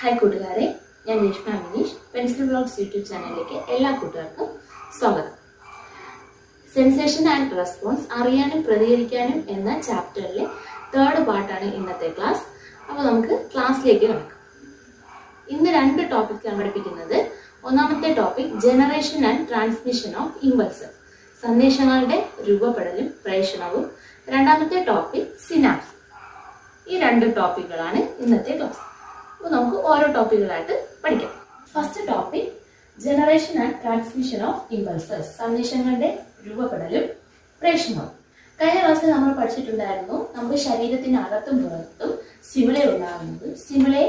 Hi കൂട്ടുകാരെ, ഞാൻ Reshma Minish. Pencil blogs YouTube ചാനലിലേക്ക് എല്ലാ കൂട്ടുകാർക്കും സ്വാഗതം. സെൻസേഷൻ ആൻഡ് റെസ്പോൺസ് അറിയാനും പ്രതികരിക്കാനും എന്ന ചാപ്റ്ററിലെ 3rd പാർട്ടാണ് ഇന്നത്തെ ക്ലാസ്. അപ്പോൾ നമുക്ക് ക്ലാസ്സിലേക്ക് കിടക്കാം. ഇന്ന് 2 ടോപ്പിക്കാണ് പഠിപ്പിക്കുന്നത്. ഒന്നാമത്തെ topic generation and transmission of impulse, സന്ദേശങ്ങളുടെ രൂപപ്പെടലും പ്രേഷണവും. രണ്ടാമത്തെ ടോപ്പിക് സിനാപ്സ്. ഈ 2 ടോപ്പിക്കുകളാണ് ഇന്നത്തെ ക്ലാസ്. അപ്പോൾ നമുക്ക് ഓരോ ടോപ്പിക്കുകളായിട്ട് പഠിക്കാം. First topic generation and transmission of impulses, സന്ദേശങ്ങളുടെ രൂപപ്പെടലും പ്രേഷണവും. കഴിഞ്ഞ ക്ലാസ്സിൽ നമ്മൾ പഠിച്ചിട്ടുണ്ടായിരുന്നു, നമുക്ക് ശരീരത്തിനകത്തും പുറത്തും സ്റ്റിമുലേ ഉണ്ടാകുന്നത്. സ്റ്റിമുലേ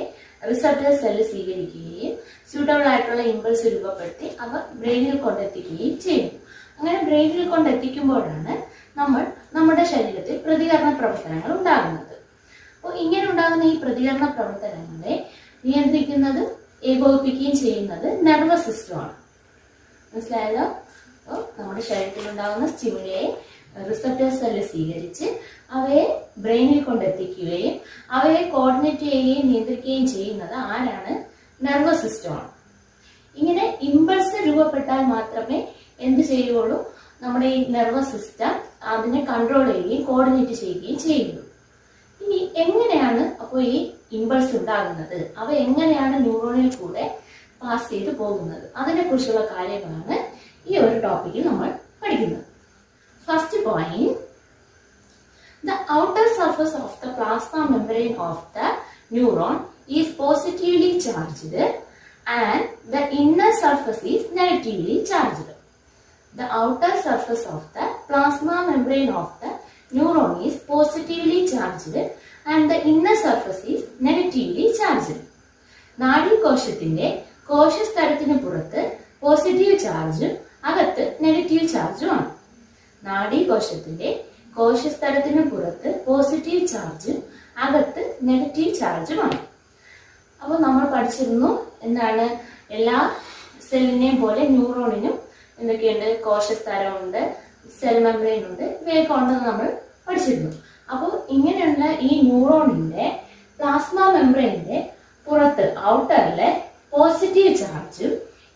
റിസപ്റ്റർ സെല്ല് സ്വീകരിക്കുകയും സ്യൂട്ടബിൾ ആയിട്ടുള്ള ഇമ്പൾസ് രൂപപ്പെടുത്തി അവ ബ്രെയിനിൽ കൊണ്ടെത്തിക്കുകയും ചെയ്യും. അങ്ങനെ ബ്രെയിനിൽ കൊണ്ടെത്തിക്കുമ്പോഴാണ് നമ്മുടെ ശരീരത്തിൽ പ്രതികരണ പ്രവർത്തനങ്ങൾ ഉണ്ടാകുന്നത്. അപ്പോൾ ഇങ്ങനെ ഉണ്ടാകുന്ന ഈ പ്രതികരണ പ്രവർത്തനങ്ങളെ നിയന്ത്രിക്കുന്നത് ഏകോപിപ്പിക്കുകയും ചെയ്യുന്നത് നെർവസ് സിസ്റ്റമാണ്. മനസ്സിലായല്ലോ? അപ്പോൾ നമ്മുടെ ശരീരത്തിൽ ഉണ്ടാകുന്ന സ്റ്റിമുലയെ റിസപ്റ്റർ സെല്ല് സ്വീകരിച്ച് അവയെ ബ്രെയിനിൽ കൊണ്ടെത്തിക്കുകയും അവയെ കോർഡിനേറ്റ് ചെയ്യുകയും നിയന്ത്രിക്കുകയും ചെയ്യുന്നത് ആരാണ്? നെർവസ് സിസ്റ്റമാണ്. ഇങ്ങനെ ഇമ്പൾസ് രൂപപ്പെട്ടാൽ മാത്രമേ എന്ത് ചെയ്യുകയുള്ളൂ? നമ്മുടെ ഈ നെർവസ് സിസ്റ്റം അതിനെ കൺട്രോൾ ചെയ്യുകയും കോർഡിനേറ്റ് ചെയ്യുകയും ചെയ്യുന്നു. ഇനി എങ്ങനെയാണ് അപ്പോൾ ഈ ഇമ്പൾസ് ഉണ്ടാകുന്നത്? അവ എങ്ങനെയാണ് ന്യൂറോണിൽ കൂടെ പാസ് ചെയ്ത് പോകുന്നത്? അതിനെ കുറിച്ചുള്ള കാര്യങ്ങളാണ് ഈ ഒരു ടോപ്പിക്കിൽ നമ്മൾ പഠിക്കുന്നത്. First point, the outer surface of the plasma membrane of the neuron is positively charged and the inner surface is negatively charged. The outer surface of the plasma membrane of the neuron is positively charged and the inner surface is negatively charged. നാഡീകോശത്തിന്റെ കോശസ്തരത്തിന് പുറത്ത് positive ചാർജും അകത്ത് negative ചാർജുമാണ്. നാഡീകോശത്തിന്റെ കോശസ്തരത്തിന് പുറത്ത് positive ചാർജും അകത്ത് negative ചാർജുമാണ്. അപ്പോൾ നമ്മൾ പഠിച്ചിരുന്നു എന്താണ്, എല്ലാ സെല്ലിനെയും പോലെ ന്യൂറോണിനും എന്തൊക്കെയുണ്ട്? കോശസ്തരമുണ്ട്, സെൽ മെംബ്രെയിൻ ഉണ്ട്, ഇവയൊക്കെ ഉണ്ടെന്ന് നമ്മൾ പഠിച്ചിരുന്നു. അപ്പോൾ ഇങ്ങനെയുള്ള ഈ ന്യൂറോണിന്റെ പ്ലാസ്മ മെംബ്രെയിന്റെ പുറത്ത് ഔട്ടറിലെ പോസിറ്റീവ് ചാർജും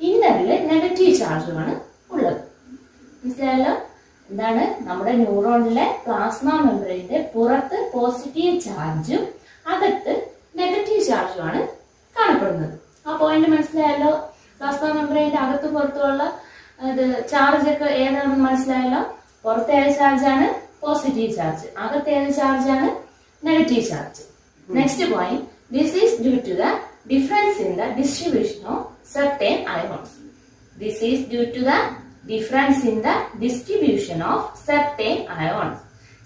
ഇന്നറിലെ നെഗറ്റീവ് ചാർജുമാണ് ഉള്ളത്. മനസ്സിലായല്ലോ? എന്താണ്, നമ്മുടെ ന്യൂറോണിലെ പ്ലാസ്മ മെംബ്രെയിന്റെ പുറത്ത് പോസിറ്റീവ് ചാർജും അകത്ത് നെഗറ്റീവ് ചാർജുമാണ് കാണപ്പെടുന്നത്. ആ പോയിന്റ് മനസ്സിലായല്ലോ? പ്ലാസ്മ മെംബ്രെയിന്റെ അകത്ത് പുറത്തുള്ള ചാർജ് ഒക്കെ ഏതാണെന്ന് മനസ്സിലായല്ലോ? പുറത്ത് ഏത് ചാർജാണ്? Positive charge. അകത്ത് ഏത് ചാർജാണ്? Negative charge. Next point, this is due to the difference in the distribution of certain ions. This is due to the difference in the distribution of certain ions.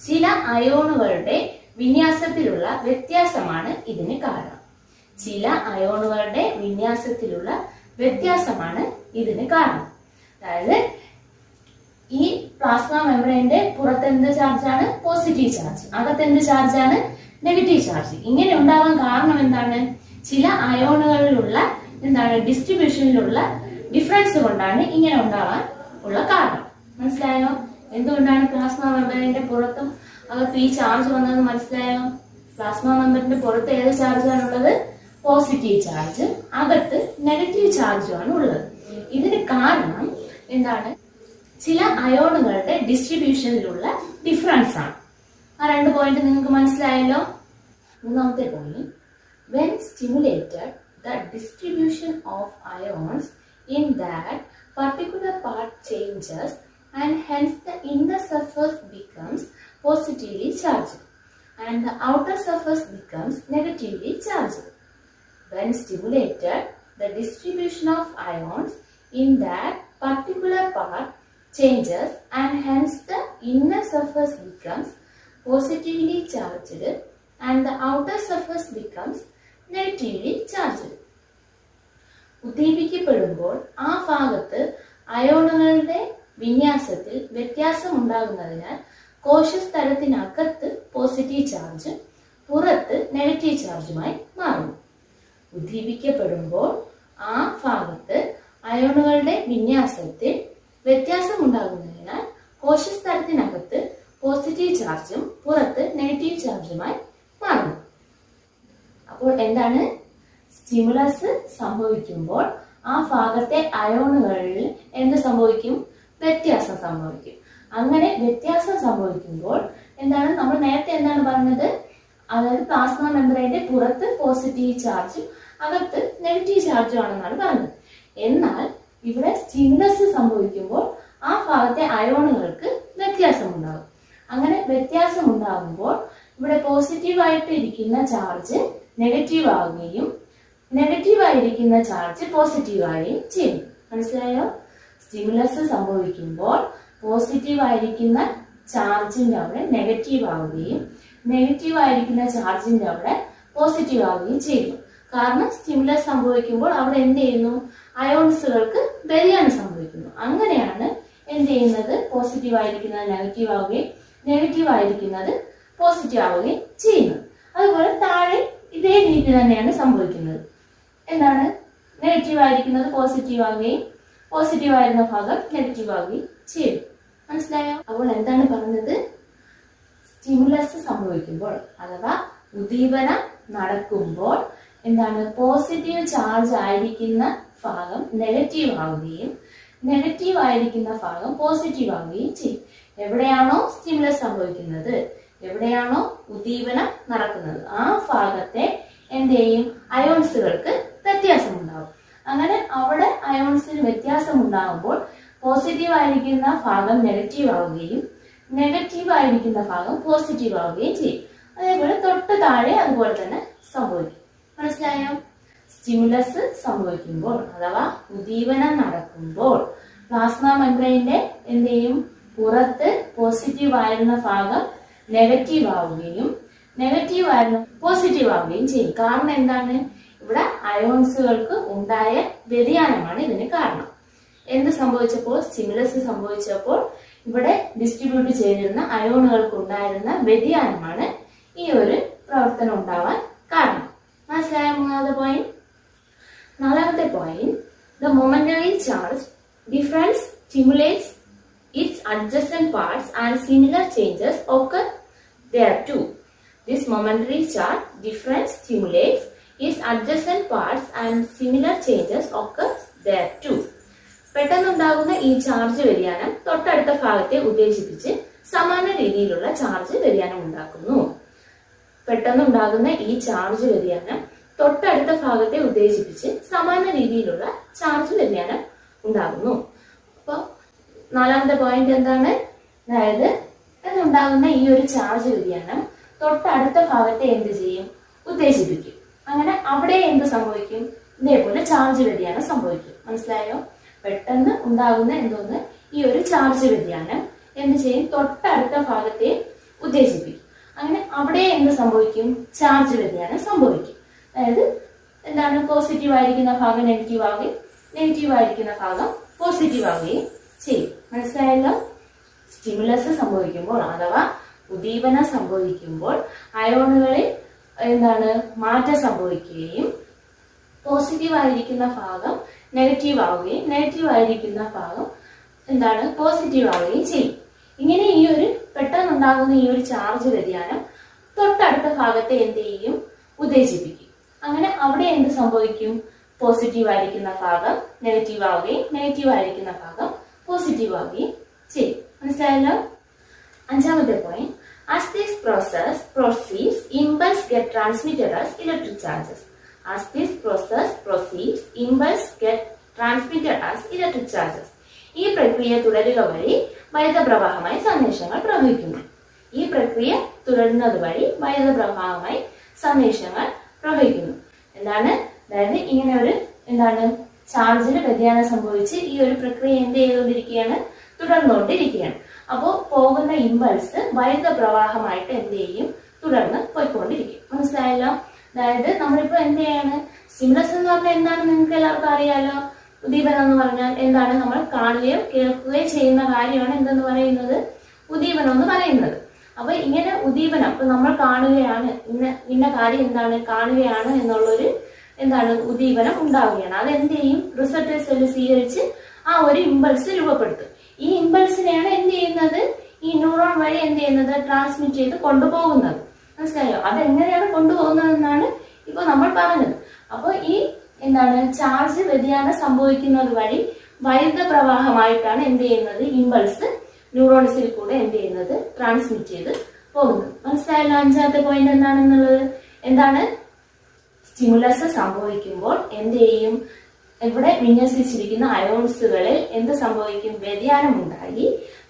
ചില അയോണുകളുടെ വിന്യാസത്തിലുള്ള വ്യത്യാസമാണ് ഇതിന് കാരണം. ചില അയോണുകളുടെ വിന്യാസത്തിലുള്ള വ്യത്യാസമാണ് ഇതിന് കാരണം. അതായത് ഈ പ്ലാസ്മ മെംബ്രെയിന്റെ പുറത്ത് എന്ത് ചാർജാണ്? Positive charge. അകത്ത് എന്ത് ചാർജാണ്? Negative charge. ഇങ്ങനെ ഉണ്ടാവാൻ കാരണം എന്താണ്? ചില അയോണുകളിലുള്ള ഡിസ്ട്രിബ്യൂഷനിലുള്ള ഡിഫറൻസ് കൊണ്ടാണ് ഇങ്ങനെ ഉണ്ടാവാൻ ഉള്ള കാരണം. മനസ്സിലായോ? എന്തുകൊണ്ടാണ് പ്ലാസ്മ മെംബ്രെയിന്റെ പുറത്തും അകത്ത് ഈ ചാർജ് വന്നത് മനസ്സിലായോ? പ്ലാസ്മ മെംബ്രെയിന്റെ പുറത്ത് ഏത് ചാർജാണുള്ളത്? Positive charge. അകത്ത് നെഗറ്റീവ് ചാർജുമാണ് ഉള്ളത്. ഇതിന് കാരണം എന്താണ്? ചില അയോണുകളുടെ ഡിസ്ട്രിബ്യൂഷനിലുള്ള ഡിഫറൻസ് ആണ്. ആ 2 പോയിന്റ് നിങ്ങൾക്ക് മനസ്സിലായല്ലോ? മൂന്നാമത്തെ point, when stimulated the distribution of ions in that particular part changes and hence the inner surface becomes positively charged and the outer surface becomes negatively charged. When stimulated, the distribution of ions in that particular part changes and hence the inner surface becomes positively charged and the outer surface becomes negatively charged. ഉദ്ദീപിക്കപ്പെടുമ്പോൾ ആ ഭാഗത്ത് അയോണുകളുടെ വിന്യാസത്തിൽ വ്യത്യാസം ഉണ്ടാകുന്നതിനാൽ കോശസ്തരത്തിനകത്ത് positive ചാർജും പുറത്ത് negative ചാർജുമായി മാറുന്നു. ഉദ്ദീപിക്കപ്പെടുമ്പോൾ ആ ഭാഗത്ത് അയോണുകളുടെ വിന്യാസത്തിൽ വ്യത്യാസം ഉണ്ടാകുന്നതിനാൽ കോശസ്തരത്തിനകത്ത് positive ചാർജും പുറത്ത് നെഗറ്റീവ് ചാർജുമായി മാറുന്നു. അപ്പോൾ എന്താണ്? സ്റ്റിമുലസ് സംഭവിക്കുമ്പോൾ ആ ഭാഗത്തെ അയോണുകളിൽ എന്ത് സംഭവിക്കും? വ്യത്യാസം സംഭവിക്കും. അങ്ങനെ വ്യത്യാസം സംഭവിക്കുമ്പോൾ എന്താണ്, നമ്മൾ നേരത്തെ എന്താണ് പറഞ്ഞത്? അതായത് പ്ലാസ്മ മെമ്പറൈന്റെ പുറത്ത് പോസിറ്റീവ് ചാർജും അകത്ത് നെഗറ്റീവ് ചാർജും ആണെന്നാണ് പറഞ്ഞത്. എന്നാൽ ഇവിടെ സ്റ്റിമുലസ് സംഭവിക്കുമ്പോൾ ആ ഭാഗത്തെ അയോണുകൾക്ക് വ്യത്യാസം ഉണ്ടാകും. അങ്ങനെ വ്യത്യാസം ഉണ്ടാകുമ്പോൾ ഇവിടെ പോസിറ്റീവായിട്ട് ഇരിക്കുന്ന ചാർജ് നെഗറ്റീവ് ആവുകയും നെഗറ്റീവ് ആയിരിക്കുന്ന ചാർജ് പോസിറ്റീവ് ആവുകയും ചെയ്യും. മനസ്സിലായോ? സ്റ്റിമുലസ് സംഭവിക്കുമ്പോൾ പോസിറ്റീവ് ആയിരിക്കുന്ന ചാർജിന്റെ അവിടെ നെഗറ്റീവ് ആവുകയും നെഗറ്റീവ് ആയിരിക്കുന്ന ചാർജിന്റെ അവിടെ പോസിറ്റീവ് ആവുകയും ചെയ്യുന്നു. കാരണം സ്റ്റിമുലസ് സംഭവിക്കുമ്പോൾ അവിടെ എന്ത് ചെയ്യുന്നു? അയോൺസുകൾക്ക് വ്യതിയാനം സംഭവിക്കുന്നു. അങ്ങനെയാണ് എന്ത് ചെയ്യുന്നത്? പോസിറ്റീവ് ആയിരിക്കുന്നത് നെഗറ്റീവ് ആവുകയും നെഗറ്റീവ് ആയിരിക്കുന്നത് പോസിറ്റീവ് ആവുകയും ചെയ്യുന്നത്. അതുപോലെ താഴെ ഇതേ രീതി തന്നെയാണ് സംഭവിക്കുന്നത്. എന്താണ്? നെഗറ്റീവ് ആയിരിക്കുന്നത് പോസിറ്റീവ് ആവുകയും പോസിറ്റീവ് ആയിരുന്ന ഭാഗം നെഗറ്റീവ് ആവുകയും ചെയ്യും. മനസ്സിലായോ? അപ്പോൾ എന്താണ് പറഞ്ഞത്? സ്റ്റിമുലസ് സംഭവിക്കുമ്പോൾ അഥവാ ഉദ്ദീപനം നടക്കുമ്പോൾ എന്താണ്? പോസിറ്റീവ് ചാർജ് ആയിരിക്കുന്ന ഭാഗം നെഗറ്റീവ് ആവുകയും നെഗറ്റീവ് ആയിരിക്കുന്ന ഭാഗം പോസിറ്റീവ് ആവുകയും ചെയ്യും. എവിടെയാണോ സ്റ്റിമുലസ് സംഭവിക്കുന്നത്, എവിടെയാണോ ഉദ്ദീപനം നടക്കുന്നത്, ആ ഭാഗത്തെ എന്ത് ചെയ്യും? അയോൺസുകൾക്ക് വ്യത്യാസം ഉണ്ടാവും. അങ്ങനെ അവിടെ അയോൺസിന് വ്യത്യാസം ഉണ്ടാകുമ്പോൾ പോസിറ്റീവ് ആയിരിക്കുന്ന ഭാഗം നെഗറ്റീവ് ആവുകയും നെഗറ്റീവ് ആയിരിക്കുന്ന ഭാഗം പോസിറ്റീവ് ആവുകയും ചെയ്യും. അതേപോലെ തൊട്ട് താഴെ അതുപോലെ തന്നെ സംഭവിക്കും. മനസ്സിലായോ? സ്റ്റിമുലസ് സംഭവിക്കുമ്പോൾ അഥവാ ഉദ്ദീപനം നടക്കുമ്പോൾ പ്ലാസ്മ മെംബ്രെയിന്റെ എന്ത് ചെയ്യും? പുറത്ത് പോസിറ്റീവ് ആയിരുന്ന ഭാഗം നെഗറ്റീവ് ആവുകയും നെഗറ്റീവ് ആയിരുന്ന പോസിറ്റീവ് ആവുകയും ചെയ്യും. കാരണം എന്താണ്? ഇവിടെ അയോൺസുകൾക്ക് ഉണ്ടായ വ്യതിയാനമാണ് ഇതിന് കാരണം. എന്ത് സംഭവിച്ചപ്പോൾ? സ്റ്റിമുലസ് സംഭവിച്ചപ്പോൾ ഇവിടെ ഡിസ്ട്രിബ്യൂട്ട് ചെയ്തിരുന്ന അയോണുകൾക്ക് ഉണ്ടായിരുന്ന വ്യതിയാനമാണ് ഈ ഒരു പ്രവർത്തനം ഉണ്ടാവാൻ കാരണം. മനസ്സിലായ? മൂന്നാമത്തെ പോയിന്റ്. നാലാമത്തെ point, the momentary charge difference stimulates its adjacent parts and similar changes occur there too. This momentary charge difference stimulates its adjacent parts and similar changes occur there too. പെട്ടെന്നുണ്ടാകുന്ന ഈ ചാർജ് വ്യതിയാനം തൊട്ടടുത്ത ഭാഗത്തെ ഉദ്ദേശിപ്പിച്ച് സമാന രീതിയിലുള്ള charge വ്യതിയാനം ഉണ്ടാക്കുന്നു. പെട്ടെന്നുണ്ടാകുന്ന ഈ charge വ്യതിയാനം തൊട്ടടുത്ത ഭാഗത്തെ ഉദ്ദേശിപ്പിച്ച് സമാന രീതിയിലുള്ള ചാർജ് വ്യതിയാനം ഉണ്ടാകുന്നു. അപ്പോൾ നാലാമത്തെ പോയിന്റ് എന്താണ്? അതായത് പെട്ടെന്നുണ്ടാകുന്ന ഈ ഒരു ചാർജ് വ്യതിയാനം തൊട്ടടുത്ത ഭാഗത്തെ എന്ത് ചെയ്യും? ഉദ്ദേശിപ്പിക്കും. അങ്ങനെ അവിടെ എന്ത് സംഭവിക്കും? ഇതേപോലെ ചാർജ് വ്യതിയാനം സംഭവിക്കും. മനസ്സിലായോ? പെട്ടെന്ന് ഉണ്ടാകുന്ന എന്തോന്ന്? ഈ ഒരു ചാർജ് വ്യതിയാനം എന്ത് ചെയ്യും? തൊട്ടടുത്ത ഭാഗത്തെ ഉദ്ദേശിപ്പിക്കും. അങ്ങനെ അവിടെ എന്ത് സംഭവിക്കും? ചാർജ് വ്യതിയാനം സംഭവിക്കും. അതായത് എന്താണ്? പോസിറ്റീവ് ആയിരിക്കുന്ന ഭാഗം നെഗറ്റീവ് ആവുകയും നെഗറ്റീവ് ആയിരിക്കുന്ന ഭാഗം പോസിറ്റീവ് ആവുകയും ചെയ്യും. മനസ്സിലായല്ലോ? സ്റ്റിമുലസ് സംഭവിക്കുമ്പോൾ അഥവാ ഉദ്ദീപനം സംഭവിക്കുമ്പോൾ അയോണുകളിൽ എന്താണ്? മാറ്റം സംഭവിക്കുകയും പോസിറ്റീവ് ആയിരിക്കുന്ന ഭാഗം നെഗറ്റീവ് ആവുകയും നെഗറ്റീവ് ആയിരിക്കുന്ന ഭാഗം എന്താണ്? പോസിറ്റീവ് ആവുകയും ചെയ്യും. ഇങ്ങനെ ഈ ഒരു പെട്ടെന്നുണ്ടാകുന്ന ഈ ഒരു ചാർജ് വ്യതിയാനം തൊട്ടടുത്ത ഭാഗത്തെ എന്ത് ചെയ്യും? ഉദ്ദേശിപ്പിക്കും. അങ്ങനെ അവിടെ എന്ത് സംഭവിക്കും? പോസിറ്റീവ് ആയിരിക്കുന്ന ഭാഗം നെഗറ്റീവ് ആവുകയും നെഗറ്റീവ് ആയിരിക്കുന്ന ഭാഗം പോസിറ്റീവ് ആവുകയും ചെയ്യും. മനസ്സിലായല്ലോ? അഞ്ചാമത്തെ point, as this process proceeds, impulse get transmitted as electric charges. As this process proceeds, impulse get transmitted as electric charges. ഈ പ്രക്രിയ തുടരുക വഴി വൈദ്യുത പ്രവാഹമായി സന്ദേശങ്ങൾ പ്രവഹിക്കുന്നു. ഈ പ്രക്രിയ തുടരുന്നത് വഴി വൈദ്യുത പ്രവാഹമായി സന്ദേശങ്ങൾ പ്രവഹിക്കുന്നു. എന്താണ്? അതായത് ഇങ്ങനെ ഒരു എന്താണ്? ചാർജിന് വ്യതിയാനം സംഭവിച്ച് ഈ ഒരു പ്രക്രിയ എന്ത് ചെയ്തുകൊണ്ടിരിക്കുകയാണ്? തുടർന്നുകൊണ്ടിരിക്കുകയാണ്. അപ്പോൾ പോകുന്ന ഇമ്പൾസ് വൈദ്യുത പ്രവാഹമായിട്ട് എന്ത് ചെയ്യും? തുടർന്ന് പോയിക്കൊണ്ടിരിക്കും. മനസ്സിലായല്ലോ? അതായത് നമ്മളിപ്പോ എന്ത് ചെയ്യാണ്? സ്റ്റിമുലസ് എന്ന് പറഞ്ഞാൽ എന്താണ്? നിങ്ങൾക്ക് എല്ലാവർക്കും അറിയാലോ. ഉദ്ദീപനം എന്ന് പറഞ്ഞാൽ എന്താണ്? നമ്മൾ കാണുകയോ കേൾക്കുകയോ ചെയ്യുന്ന കാര്യമാണ് എന്തെന്ന് പറയുന്നത്? ഉദ്ദീപനം എന്ന് പറയുന്നത്. അപ്പൊ ഇങ്ങനെ ഉദ്ദീപനം ഇപ്പൊ നമ്മൾ കാണുകയാണ്, ഇന്ന കാര്യം എന്താണ്? കാണുകയാണ് എന്നുള്ളൊരു എന്താണ്? ഉദ്ദീപനം ഉണ്ടാവുകയാണ്. അത് എന്ത് ചെയ്യും? റിസപ്റ്റർ സെല്ല് സ്വീകരിച്ച് ആ ഒരു ഇമ്പൾസ് രൂപപ്പെടുത്തും. ഈ ഇമ്പൾസിനെയാണ് എന്ത് ചെയ്യുന്നത്? ഈ ന്യൂറോൺ വഴി എന്ത് ചെയ്യുന്നത്? ട്രാൻസ്മിറ്റ് ചെയ്ത് കൊണ്ടുപോകുന്നത്. മനസ്സിലായോ? അതെങ്ങനെയാണ് കൊണ്ടുപോകുന്നത് എന്നാണ് ഇപ്പൊ നമ്മൾ പറഞ്ഞത്. അപ്പോൾ ഈ ചാർജ് വ്യതിയാനം സംഭവിക്കുന്നത് വഴി വൈദ്യുത പ്രവാഹമായിട്ടാണ് എന്ത് ചെയ്യുന്നത്, ഇമ്പൾസ് ന്യൂറോൺസിൽ കൂടെ എന്ത് ചെയ്യുന്നത്, ട്രാൻസ്മിറ്റ് ചെയ്ത് പോകുന്നത്. മനസ്സിലായല്ലോ അഞ്ചാമത്തെ പോയിന്റ് എന്താണെന്നുള്ളത്. എന്താണ് സ്റ്റിമുലസ് സംഭവിക്കുമ്പോൾ എന്ത് ചെയ്യും, ഇവിടെ വിന്യസിച്ചിരിക്കുന്ന അയോൺസുകളിൽ എന്ത് സംഭവിക്കും, വ്യതിയാനം ഉണ്ടായി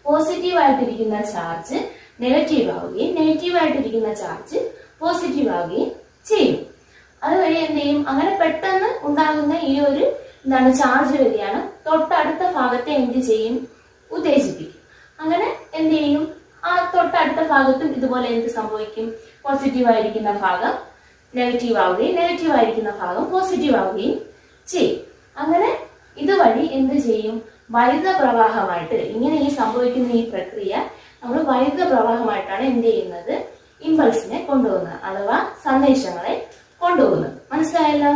പോസിറ്റീവ് ആയിട്ടിരിക്കുന്ന ചാർജ് നെഗറ്റീവ് ആവുകയും നെഗറ്റീവ് ആയിട്ടിരിക്കുന്ന ചാർജ് പോസിറ്റീവ് ആവുകയും ചെയ്യും. അതുവഴി എന്ത് ചെയ്യും, അങ്ങനെ പെട്ടെന്ന് ഉണ്ടാകുന്ന ഈ ഒരു ചാർജ് വ്യതിയാനം തൊട്ടടുത്ത ഭാഗത്തെ എന്ത് ചെയ്യും, ഉത്തേജിപ്പിക്കും. അങ്ങനെ എന്ത് ചെയ്യും, ആ തൊട്ടടുത്ത ഭാഗത്തും ഇതുപോലെ എന്ത് സംഭവിക്കും, പോസിറ്റീവ് ആയിരിക്കുന്ന ഭാഗം നെഗറ്റീവ് ആവുകയും നെഗറ്റീവ് ആയിരിക്കുന്ന ഭാഗം പോസിറ്റീവ് ആവുകയും ചെയ്യും. അങ്ങനെ ഇതുവഴി എന്ത് ചെയ്യും, വൈദ്യുത പ്രവാഹമായിട്ട് ഇങ്ങനെ ഈ സംഭവിക്കുന്ന ഈ പ്രക്രിയ നമ്മൾ വൈദ്യുത പ്രവാഹമായിട്ടാണ് എന്ത് ചെയ്യുന്നത്, ഇമ്പൾസിനെ കൊണ്ടുപോകുന്നത് അഥവാ സന്ദേശങ്ങളെ കൊണ്ടുപോകുന്നത്. മനസ്സിലായല്ലോ.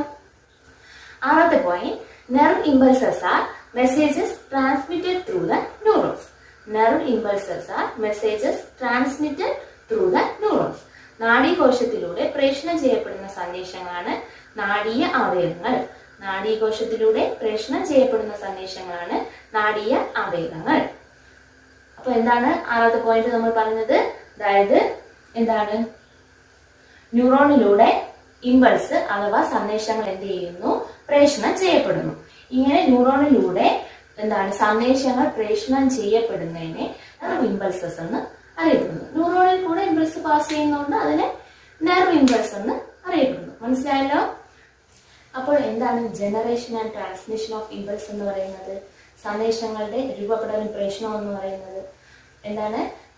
ആറാമത്തെ point, nerve impulses are messages transmitted through the neurons. Nerve impulses are messages transmitted through the neurons. നാഡീകോശത്തിലൂടെ പ്രേഷണം ചെയ്യപ്പെടുന്ന സന്ദേശങ്ങളാണ് നാഡീയ ആവേഗങ്ങൾ. നാഡീകോശത്തിലൂടെ പ്രേഷണം ചെയ്യപ്പെടുന്ന സന്ദേശങ്ങളാണ് നാഡീയ ആവേഗങ്ങൾ. അപ്പൊ എന്താണ് ആറാമത്തെ പോയിന്റ് നമ്മൾ പറഞ്ഞത്, അതായത് ന്യൂറോണിലൂടെ ഇമ്പൾസ് അഥവാ സന്ദേശങ്ങൾ എന്ത് ചെയ്യുന്നു, പ്രേഷണം ചെയ്യപ്പെടുന്നു. ഇങ്ങനെ ന്യൂറോണിലൂടെ സന്ദേശങ്ങൾ പ്രേഷണം ചെയ്യപ്പെടുന്നതിനെ നെർവ് ഇമ്പൾസസ് എന്ന് അറിയപ്പെടുന്നു. ന്യൂറോണിൽ കൂടെ ഇമ്പൾസ് പാസ് ചെയ്യുന്നതുകൊണ്ട് അതിനെ നെർവ് ഇമ്പൾസ് എന്ന് അറിയപ്പെടുന്നു. മനസ്സിലായല്ലോ. അപ്പോൾ എന്താണ് generation and transmission of impulse എന്ന് പറയുന്നത്, സന്ദേശങ്ങളുടെ രൂപപ്പെടലും പ്രേഷണം എന്ന് പറയുന്നത്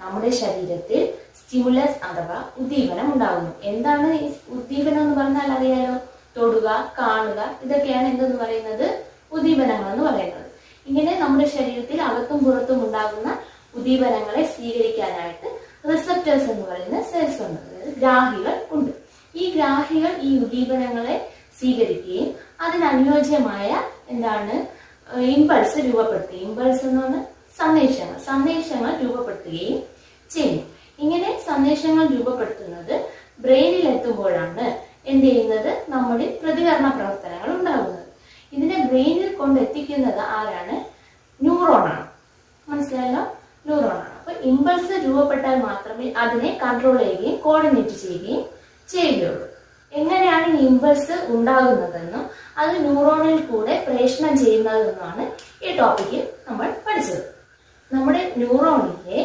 നമ്മുടെ ശരീരത്തിൽ സ്റ്റിമുലസ് അഥവാ ഉദ്ദീപനം ഉണ്ടാകുന്നു. എന്താണ് ഈ ഉദ്ദീപനം എന്ന് പറഞ്ഞാൽ അറിയാലോ, തൊടുക, കാണുക, ഇതൊക്കെയാണ് എന്തെന്ന് പറയുന്നത്, ഉദ്ദീപനങ്ങൾ എന്ന് പറയുന്നത്. ഇങ്ങനെ നമ്മുടെ ശരീരത്തിൽ അകത്തും പുറത്തും ഉണ്ടാകുന്ന ഉദ്ദീപനങ്ങളെ സ്വീകരിക്കാനായിട്ട് റിസപ്റ്റേഴ്സ് എന്ന് പറയുന്ന സെൽസ് ഉണ്ട്, അതായത് ഗ്രാഹികൾ ഉണ്ട്. ഈ ഗ്രാഹികൾ ഈ ഉദ്ദീപനങ്ങളെ സ്വീകരിക്കുകയും അതിനനുയോജ്യമായ ഇമ്പൾസ് രൂപപ്പെടുത്തുകയും, ഇമ്പൾസ് എന്ന് പറഞ്ഞാൽ സന്ദേശങ്ങൾ രൂപപ്പെടുത്തുകയും ചെയ്യും. ഇങ്ങനെ സന്ദേശങ്ങൾ രൂപപ്പെടുത്തുന്നത് ബ്രെയിനിൽ എത്തുമ്പോഴാണ് എന്ത് ചെയ്യുന്നത്, നമ്മുടെ പ്രതികരണ പ്രവർത്തനങ്ങൾ ഉണ്ടാകുന്നത്. ഇതിനെ ബ്രെയിനിൽ കൊണ്ടെത്തിക്കുന്നത് ആരാണ്, ന്യൂറോണാണ്. മനസ്സിലായല്ലോ, ന്യൂറോണാണ്. അപ്പൊ ഇമ്പൾസ് രൂപപ്പെട്ടാൽ മാത്രമേ അതിനെ കൺട്രോൾ ചെയ്യുകയും കോർഡിനേറ്റ് ചെയ്യുകയും ചെയ്യുകയുള്ളൂ. എങ്ങനെയാണ് ഈ ഇമ്പൾസ് ഉണ്ടാകുന്നതെന്നും അത് ന്യൂറോണിൽ കൂടെ പ്രേഷണം ചെയ്യുന്നതെന്നുമാണ് ഈ ടോപ്പിക്കിൽ നമ്മൾ പഠിച്ചത്. നമ്മുടെ ന്യൂറോണിലെ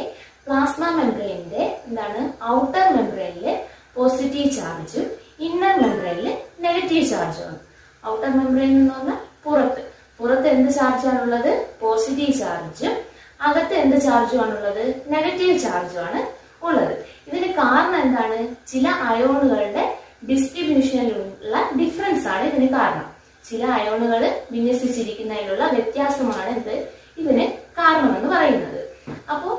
പ്ലാസ്മ മെംബ്രെയിനിന്റെ ഔട്ടർ മെംബ്രെയിനിലെ പോസിറ്റീവ് ചാർജും ഇന്നർ മെംബ്രെയിനിലെ നെഗറ്റീവ് ചാർജുമാണ്. ഔട്ടർ മെംബ്രെയിൻ എന്ന് പറഞ്ഞാൽ പുറത്ത് എന്ത് ചാർജാണുള്ളത്, പോസിറ്റീവ് ചാർജും അകത്ത് എന്ത് ചാർജുമാണുള്ളത്, നെഗറ്റീവ് ചാർജുമാണ് ഉള്ളത്. ഇതിന് കാരണം എന്താണ്, ചില അയോണുകളുടെ ഡിസ്ട്രിബ്യൂഷനിലുള്ള ഡിഫറൻസ് ആണ് ഇതിന് കാരണം. ചില അയോണുകൾ വിന്യസിച്ചിരിക്കുന്നതിലുള്ള വ്യത്യാസമാണ് ഇതിന് കാരണമെന്ന് പറയുന്നത്. അപ്പോൾ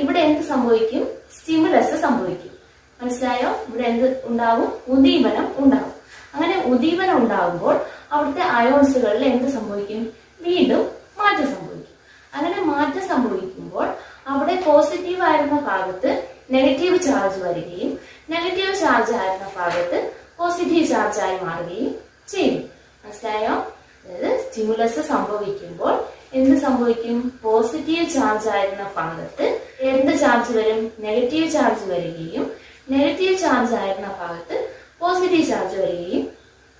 ഇവിടെ എന്ത് സംഭവിക്കും, സ്റ്റിമുലസ് സംഭവിക്കും. മനസ്സിലായോ. ഇവിടെ എന്ത് ഉണ്ടാവും, ഉദ്ദീപനം ഉണ്ടാവും. അങ്ങനെ ഉദ്ദീപനം ഉണ്ടാകുമ്പോൾ അവിടുത്തെ അയോൺസുകളിൽ എന്ത് സംഭവിക്കും, വീണ്ടും മാറ്റം സംഭവിക്കും. അങ്ങനെ മാറ്റം സംഭവിക്കുമ്പോൾ അവിടെ പോസിറ്റീവ് ആയിരുന്ന ഭാഗത്ത് നെഗറ്റീവ് ചാർജ് വരികയും നെഗറ്റീവ് ചാർജ് ആയിരുന്ന ഭാഗത്ത് പോസിറ്റീവ് ചാർജ് ആയി മാറുകയും ചെയ്യും. മനസ്സിലായോ. അതായത് സ്റ്റിമുലസ് സംഭവിക്കുമ്പോൾ എന്ത് സംഭവിക്കും, പോസിറ്റീവ് ചാർജ് ആയിരുന്ന ഭാഗത്ത് എന്ത് ചാർജ് വരും, നെഗറ്റീവ് ചാർജ് വരികയും നെഗറ്റീവ് ചാർജ് ആയിരുന്ന ഭാഗത്ത് പോസിറ്റീവ് ചാർജ് വരികയും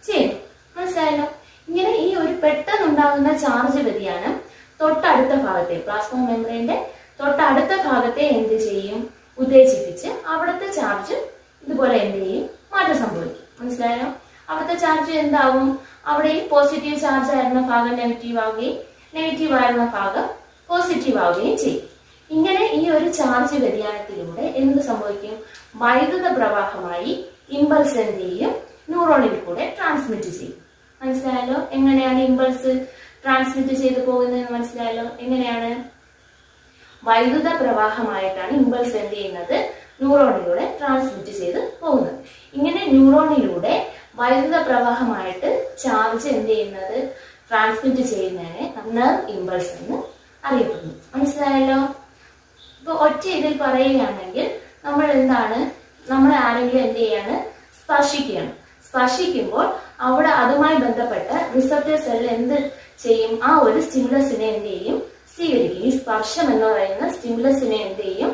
ചെയ്യും. മനസ്സിലായല്ലോ. ഇങ്ങനെ ഈ ഒരു പെട്ടെന്നുണ്ടാകുന്ന ചാർജ് വ്യതിയാനം തൊട്ടടുത്ത ഭാഗത്തെ പ്ലാസ്മ മെംബ്രെയിന്റെ തൊട്ടടുത്ത ഭാഗത്തെ എന്ത് ചെയ്യും, ഉത്തേജിപ്പിച്ച് അവിടുത്തെ ചാർജ് ഇതുപോലെ എന്ത് ചെയ്യും, മാറ്റം സംഭവിക്കും. മനസ്സിലായോ. അവിടുത്തെ ചാർജ് എന്താവും, അവിടെ പോസിറ്റീവ് ചാർജ് ആയിരുന്ന ഭാഗം നെഗറ്റീവ് ആവുകയും നെഗറ്റീവ് ആയിരുന്ന ഭാഗം പോസിറ്റീവ് ആവുകയും ചെയ്യും. ഇങ്ങനെ ഈ ഒരു ചാർജ് വ്യതിയാനത്തിലൂടെ എന്ത് സംഭവിക്കും, വൈദ്യുത പ്രവാഹമായി ഇമ്പൾസ് എന്ത് ചെയ്യും, ന്യൂറോണിൽ കൂടെ ട്രാൻസ്മിറ്റ് ചെയ്യും. മനസ്സിലായല്ലോ. എങ്ങനെയാണ് ഇമ്പൾസ് ട്രാൻസ്മിറ്റ് ചെയ്ത് പോകുന്നത് മനസ്സിലായല്ലോ. എങ്ങനെയാണ്, വൈദ്യുത പ്രവാഹമായിട്ടാണ് ഇമ്പൾസ് എന്ത് ചെയ്യുന്നത്, ന്യൂറോണിലൂടെ ട്രാൻസ്മിറ്റ് ചെയ്ത് പോകുന്നത്. ഇങ്ങനെ ന്യൂറോണിലൂടെ വൈദ്യുത പ്രവാഹമായിട്ട് ചാർജ് എന്ത് ചെയ്യുന്നത്, ട്രാൻസ്മിറ്റ് ചെയ്യുന്നതിനെ നെർവ് ഇമ്പൾസ് എന്ന് അറിയപ്പെടുന്നു. മനസ്സിലായല്ലോ. ഇപ്പൊ ഒറ്റ ഇതിൽ പറയുകയാണെങ്കിൽ നമ്മൾ ആരെങ്കിലും എന്ത് ചെയ്യാണ്, സ്പർശിക്കുകയാണ്. സ്പർശിക്കുമ്പോൾ അവിടെ അതുമായി ബന്ധപ്പെട്ട് റിസപ്റ്റർ സെൽ എന്ത് ചെയ്യും? ആ ഒരു സ്റ്റിമുലസിനെ എന്ത് ചെയ്യും? സ്വീകരിക്കും. ഈ സ്പർശം എന്ന് പറയുന്ന സ്റ്റിമുലസിനെ എന്ത് ചെയ്യും?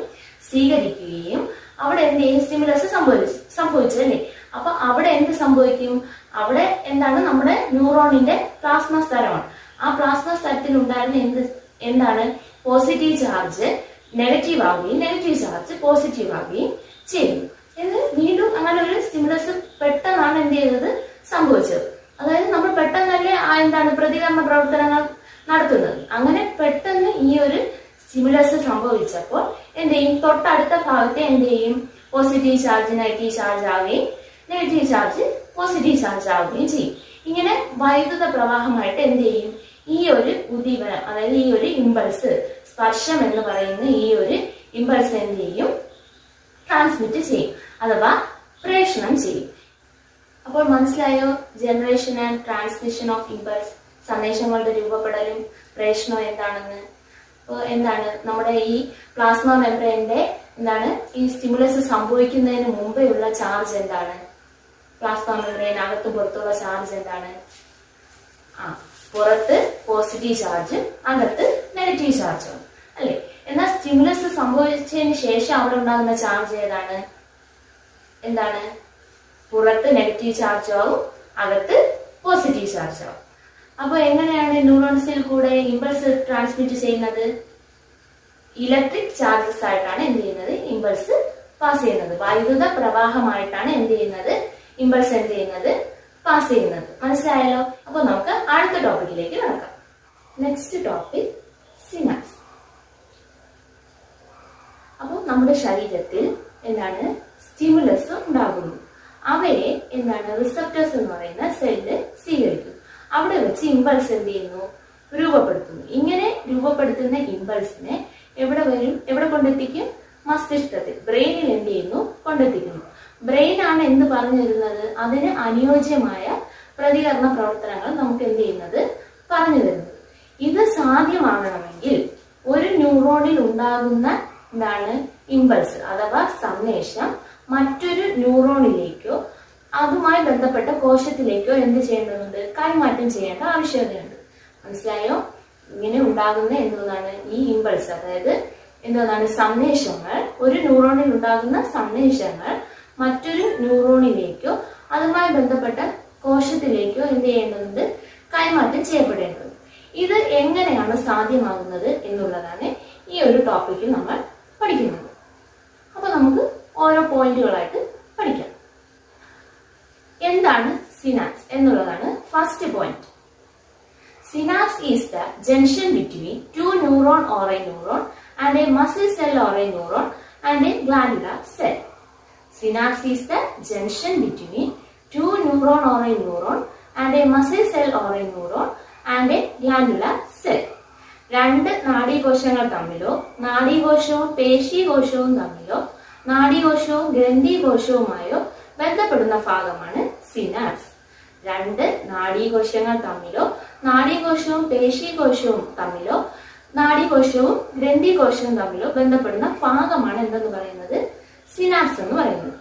സ്വീകരിക്കുകയും അവിടെ എന്ത് ചെയ്യും? സ്റ്റിമുലസ് സംഭവിച്ചല്ലേ? അപ്പൊ അവിടെ എന്ത് സംഭവിക്കും? അവിടെ എന്താണ്? നമ്മുടെ ന്യൂറോണിന്റെ പ്ലാസ്മ സ്ഥലമാണ്. ആ പ്ലാസ്മ സ്ഥലത്തിൽ ഉണ്ടായിരുന്ന എന്താണ്? പോസിറ്റീവ് ചാർജ് നെഗറ്റീവ് ആവുകയും നെഗറ്റീവ് ചാർജ് പോസിറ്റീവ് ആവുകയും ചെയ്യുന്നു. ഇത് വീണ്ടും അങ്ങനെ ഒരു സ്റ്റിമുലസ് പെട്ടെന്നാണ് എന്ത് ചെയ്തത്? സംഭവിച്ചത്. അതായത് നമ്മൾ പെട്ടെന്നല്ലേ എന്താണ് പ്രതികരണ പ്രവർത്തനങ്ങൾ നടത്തുന്നത്. അങ്ങനെ പെട്ടെന്ന് ഈ ഒരു സ്റ്റിമുലസ് സംഭവിച്ചപ്പോൾ എന്ത് ചെയ്യും? തൊട്ടടുത്ത ഭാഗത്തെ എന്ത് ചെയ്യും? പോസിറ്റീവ് ചാർജ് നെഗറ്റീവ് ചാർജ് ആവുകയും നെഗറ്റീവ് ചാർജ് പോസിറ്റീവ് ചാർജ് ആവുകയും ചെയ്യും. ഇങ്ങനെ വൈദ്യുത പ്രവാഹമായിട്ട് എന്ത് ചെയ്യും? ഈ ഒരു ഉദ്ദീപനം, അതായത് ഈ ഒരു ഇമ്പൾസ്, സ്പർശം എന്ന് പറയുന്ന ഈ ഒരു ഇമ്പൾസ് എന്ത് ചെയ്യും? ട്രാൻസ്മിറ്റ് ചെയ്യും അഥവാ പ്രേഷണം ചെയ്യും. അപ്പോൾ മനസ്സിലായോ generation and transmission of impulse, സന്ദേശങ്ങളുടെ രൂപപ്പെടലും പ്രേഷണവും എന്താണെന്ന്? അപ്പോൾ എന്താണ് നമ്മുടെ ഈ പ്ലാസ്മ മെംബ്രെയിന്റെ എന്താണ് ഈ സ്റ്റിമുലസ് സംഭവിക്കുന്നതിന് മുമ്പേ ഉള്ള ചാർജ് എന്താണ്? പ്ലാസ്മ മെംബ്രെയിൻ അകത്തും പുറത്തുള്ള ചാർജ് എന്താണ്? പുറത്ത് പോസിറ്റീവ് ചാർജും അകത്ത് നെഗറ്റീവ് ചാർജും അല്ലെ? എന്നാൽ സ്റ്റിമുലസ് സംഭവിച്ചതിന് ശേഷം അവിടെ ഉണ്ടാകുന്ന ചാർജ് ഏതാണ്? എന്താണ്? പുറത്ത് നെഗറ്റീവ് ചാർജ് ആവും, അകത്ത് പോസിറ്റീവ് ചാർജ് ആവും. അപ്പൊ എങ്ങനെയാണ് ന്യൂറോൺസിൽ കൂടെ ഇമ്പൾസ് ട്രാൻസ്മിറ്റ് ചെയ്യുന്നത്? ഇലക്ട്രിക് ചാർജസ് ആയിട്ടാണ് എന്ത് ചെയ്യുന്നത്? ഇമ്പൾസ് പാസ് ചെയ്യുന്നത്. വൈദ്യുത പ്രവാഹമായിട്ടാണ് എന്ത് ചെയ്യുന്നത്? ഇമ്പൾസ് എന്ത് ചെയ്യുന്നത്? പാസ് ചെയ്യുന്നത്. മനസ്സിലായല്ലോ? അപ്പൊ നമുക്ക് അടുത്ത ടോപ്പിക്കിലേക്ക് കടക്കാം. Next topic synapse. അപ്പോൾ നമ്മുടെ ശരീരത്തിൽ എന്താണ് സ്റ്റിമുലസ് ഉണ്ടാകുന്നു. അവയെ എന്താണ് റിസപ്റ്റേഴ്സ് എന്ന് പറയുന്ന സെല്ല് സ്വീകരിക്കും. അവിടെ വെച്ച് ഇമ്പൾസ് എന്ത് ചെയ്യുന്നു? രൂപപ്പെടുത്തുന്നു. ഇങ്ങനെ രൂപപ്പെടുത്തുന്ന ഇമ്പൾസിനെ എവിടെ കൊണ്ടെത്തിക്കും? മസ്തിഷ്കത്തിൽ, ബ്രെയിനിൽ എന്ത് ചെയ്യുന്നു? കൊണ്ടെത്തിക്കുന്നു. ബ്രെയിൻ ആണ് എന്ത് പറഞ്ഞു തരുന്നത്? അതിന് അനുയോജ്യമായ പ്രതികരണ പ്രവർത്തനങ്ങൾ നമുക്ക് എന്ത് ചെയ്യുന്നത്? പറഞ്ഞു തരുന്നത്. ഇത് സാധ്യമാകണമെങ്കിൽ ഒരു ന്യൂറോണിൽ ഉണ്ടാകുന്ന എന്താണ് ഇമ്പൾസ് അഥവാ സന്ദേശം മറ്റൊരു ന്യൂറോണിലേക്കോ അതുമായി ബന്ധപ്പെട്ട കോശത്തിലേക്കോ എന്ത് ചെയ്യേണ്ടതുണ്ട്? കൈമാറ്റം ചെയ്യേണ്ട ആവശ്യകതയുണ്ട്. മനസ്സിലായോ? ഇങ്ങനെ ഉണ്ടാകുന്ന എന്താണ് ഈ ഇമ്പൾസ്, അതായത് എന്താണ് സന്ദേശങ്ങൾ, ഒരു ന്യൂറോണിൽ ഉണ്ടാകുന്ന സന്ദേശങ്ങൾ മറ്റൊരു ന്യൂറോണിലേക്കോ അതുമായി ബന്ധപ്പെട്ട കോശത്തിലേക്കോ എന്ത് ചെയ്യേണ്ടതുണ്ട്? കൈമാറ്റം ചെയ്യപ്പെടേണ്ടത്. ഇത് എങ്ങനെയാണ് സാധ്യമാകുന്നത് എന്നുള്ളതാണ് ഈ ഒരു ടോപ്പിക്കിൽ നമ്മൾ പഠിക്കുന്നത്. അപ്പൊ നമുക്ക് ഓരോ പോയിന്റുകളായിട്ട് പഠിക്കാം. എന്താണ് സിനാപ്സ് എന്നുള്ളതാണ് first point. Synapse is the junction between two neuron or a neuron and a muscle cell or a neuron and A glandular cell. Synapse is the junction between two neuron or a neuron and a muscle cell or a neuron and a glandular cell. രണ്ട് നാഡീകോശങ്ങൾ തമ്മിലോ നാഡീകോശവും പേശീകോശവും തമ്മിലോ നാഡീകോശവും ഗ്രന്ഥികോശവുമായോ ബന്ധപ്പെടുന്ന ഭാഗമാണ് synapse. രണ്ട് നാഡീകോശങ്ങൾ തമ്മിലോ നാഡീകോശവും പേശീകോശവും തമ്മിലോ നാഡീകോശവും ഗ്രന്ഥികോശവും തമ്മിലോ ബന്ധപ്പെടുന്ന ഭാഗമാണ് എന്തെന്ന് പറയുന്നത്? Synapse എന്ന് പറയുന്നത്.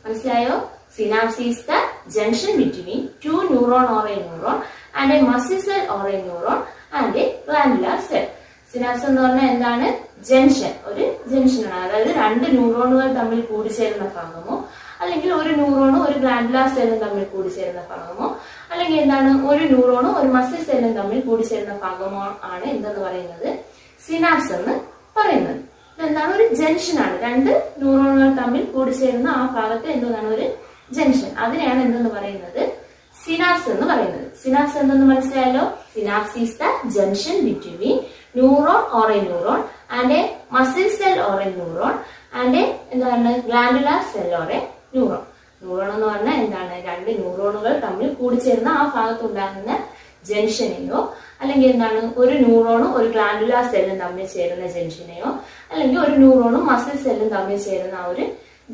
മനസ്സിലായോ? Synapse is the junction between two neuron or a neuron and a muscle cell or a neuron and A glandular cell. Synapse എന്ന് പറഞ്ഞാൽ എന്താണ്? ജംഗ്ഷൻ, ഒരു ജംഗ്ഷനാണ്. അതായത് രണ്ട് ന്യൂറോണുകൾ തമ്മിൽ കൂടിച്ചേരുന്ന ഭാഗമോ അല്ലെങ്കിൽ ഒരു ന്യൂറോണും ഒരു ഗ്ലാൻഡുലാർ സെല്ലും തമ്മിൽ കൂടിച്ചേരുന്ന ഭാഗമോ അല്ലെങ്കിൽ എന്താണ് ഒരു ന്യൂറോണും ഒരു മസിൽ സെല്ലും തമ്മിൽ കൂടിച്ചേരുന്ന ഭാഗമോ ആണ് എന്തെന്ന് പറയുന്നത്? സിനാപ്സ് എന്ന് പറയുന്നത്. എന്താണ്? ഒരു ജംഗ്ഷനാണ്. രണ്ട് ന്യൂറോണുകൾ തമ്മിൽ കൂടിച്ചേരുന്ന ആ ഭാഗത്ത് എന്താണ്? ഒരു ജംഗ്ഷൻ. അതിനെയാണ് എന്തെന്ന് പറയുന്നത്? സിനാപ്സ് എന്ന് പറയുന്നത്. സിനാപ്സ് എന്തെന്ന് മനസ്സിലായല്ലോ? Synapse is the junction between neuron or a neuron and a muscle cell or a neuron and a എന്താണ് glandular cell or a neuron. Neuron എന്ന് പറഞ്ഞാൽ എന്താണ്? രണ്ട് ന്യൂറോണുകൾ തമ്മിൽ കൂടിച്ചേരുന്ന ആ ഭാഗത്ത് ഉണ്ടാകുന്ന ജംഗ്ഷനെയോ അല്ലെങ്കിൽ എന്താണ് ഒരു ന്യൂറോണും ഒരു ഗ്ലാൻഡുലാർ സെല്ലും തമ്മിൽ ചേരുന്ന ജംഗ്ഷനെയോ അല്ലെങ്കിൽ ഒരു ന്യൂറോണും മസിൽ സെല്ലും തമ്മിൽ ചേരുന്ന ആ ഒരു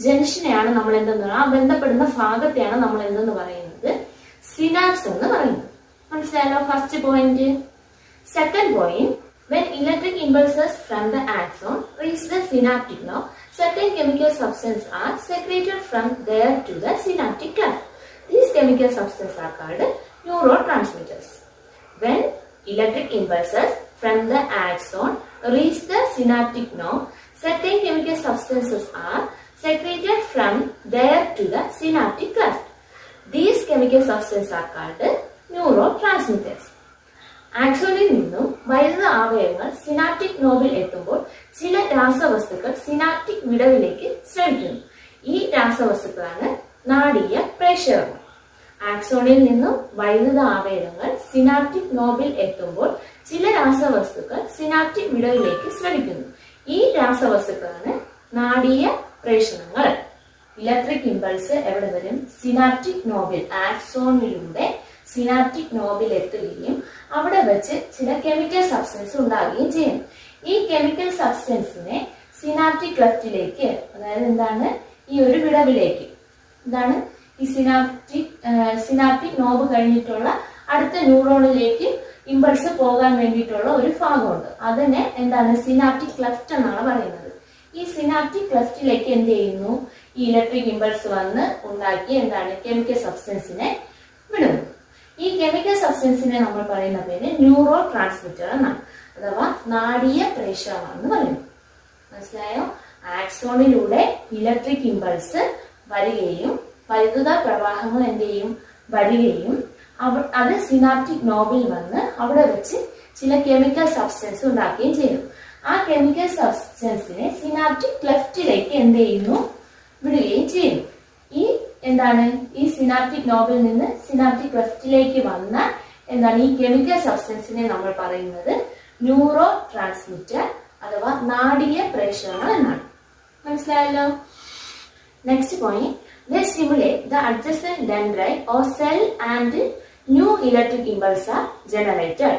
ജംഗ്ഷനെയാണ് നമ്മൾ എന്തെന്ന് ആ ബന്ധപ്പെടുന്ന ഭാഗത്തെയാണ് നമ്മൾ എന്തെന്ന് പറയുന്നത്? സിനാപ്സ് എന്ന് പറയുന്നത്. മനസ്സിലായല്ലോ first point. Second point, when electric impulses from the axon reach the synaptic nerve, certain chemical substances are secreted from there to the synaptic cleft. These chemical substances are called neurotransmitters. When electric impulses from the axon reach the synaptic nerve, certain chemical substances are secreted from there to the synaptic cleft. These chemical substances are called neurotransmitters. ആക്സോണിൽ നിന്നും വൈദ്യുത ആവേഗങ്ങൾ synaptic Nobil എത്തുമ്പോൾ ചില രാസവസ്തുക്കൾ synaptic വിടവിലേക്ക് സ്രവിക്കുന്നു. ഈ രാസവസ്തുക്കളാണ് നാടീയ പ്രേഷകങ്ങൾ. ആക്സോണിൽ നിന്നും വൈദ്യുത ആവേഗങ്ങൾ synaptic Nobil എത്തുമ്പോൾ ചില രാസവസ്തുക്കൾ സിനാപ്റ്റിക് വിടവിലേക്ക് സ്രവിക്കുന്നു. ഈ രാസവസ്തുക്കളാണ് നാടീയ പ്രേഷണങ്ങൾ. ഇലക്ട്രിക് ഇമ്പൾസ് എവിടെ വരും? സിനാപ്റ്റിക് നോബിൽ, ആക്സോണിലൂടെ സിനാപ്റ്റിക് നോബിൽ എത്തുകയും അവിടെ വെച്ച് ചില കെമിക്കൽ സബ്സ്റ്റൻസ് ഉണ്ടാകുകയും ചെയ്യും. ഈ കെമിക്കൽ സബ്സ്റ്റൻസിനെ സിനാപ്റ്റിക് ക്ലെഫ്റ്റിലേക്ക്, അതായത് എന്താണ്, ഈ ഒരു വിടവിലേക്ക്, എന്താണ് ഈ സിനാപ്റ്റിക് നോബ് കഴിഞ്ഞിട്ടുള്ള അടുത്ത ന്യൂറോണിലേക്ക് ഇമ്പൾസ് പോകാൻ വേണ്ടിയിട്ടുള്ള ഒരു ഭാഗമുണ്ട്. അതിനെ എന്താണ് സിനാപ്റ്റിക് ക്ലെഫ്റ്റ് എന്നാണ് പറയുന്നത്. ഈ സിനാപ്റ്റിക് ക്ലെഫ്റ്റിലേക്ക് എന്ത് ചെയ്യുന്നു? ഈ ഇലക്ട്രിക് ഇമ്പൾസ് വന്ന് ഉണ്ടാക്കി എന്താണ് കെമിക്കൽ സബ്സ്റ്റൻസിനെ വിടുന്നു. ഈ കെമിക്കൽ സബ്സ്റ്റൻസിനെ നമ്മൾ പറയുന്ന പേര് ന്യൂറോ ട്രാൻസ്മിറ്റർ എന്നാണ്, അഥവാ നാടീയ പ്രേഷകമാണെന്ന് പറയുന്നു. മനസ്സിലായോ? ആക്സോണിലൂടെ ഇലക്ട്രിക് ഇമ്പൾസ് വരികയും വൈദ്യുത പ്രവാഹങ്ങൾ എന്ത് ചെയ്യും? വരികയും അത് സിനാപ്റ്റിക് നോബിൽ വന്ന് അവിടെ വെച്ച് ചില കെമിക്കൽ സബ്സ്റ്റൻസ് ഉണ്ടാക്കുകയും ചെയ്യുന്നു. ആ കെമിക്കൽ സബ്സ്റ്റൻസിനെ സിനാപ്റ്റിക് ക്ലെഫ്റ്റിലേക്ക് എന്ത് ചെയ്യുന്നു? വിടുകയും ചെയ്യുന്നു. ഈ എന്താണ് ഈ സിനാപ്റ്റിക് നോബിൽ നിന്ന് സിനാപ്റ്റിക് ക്ലെഫ്റ്റിലേക്ക് വന്ന എന്താണ് ഈ കെമിക്കൽ സബ്സ്റ്റൻസിനെ നമ്മൾ പറയുന്നത് ന്യൂറോ ട്രാൻസ്മിറ്റർ അഥവാ നാടീയ പ്രേഷകങ്ങൾ എന്നാണ്. മനസ്സിലായല്ലോ? Next point, they stimulate the adjacent dendrite or cell and new electric impulse are generated.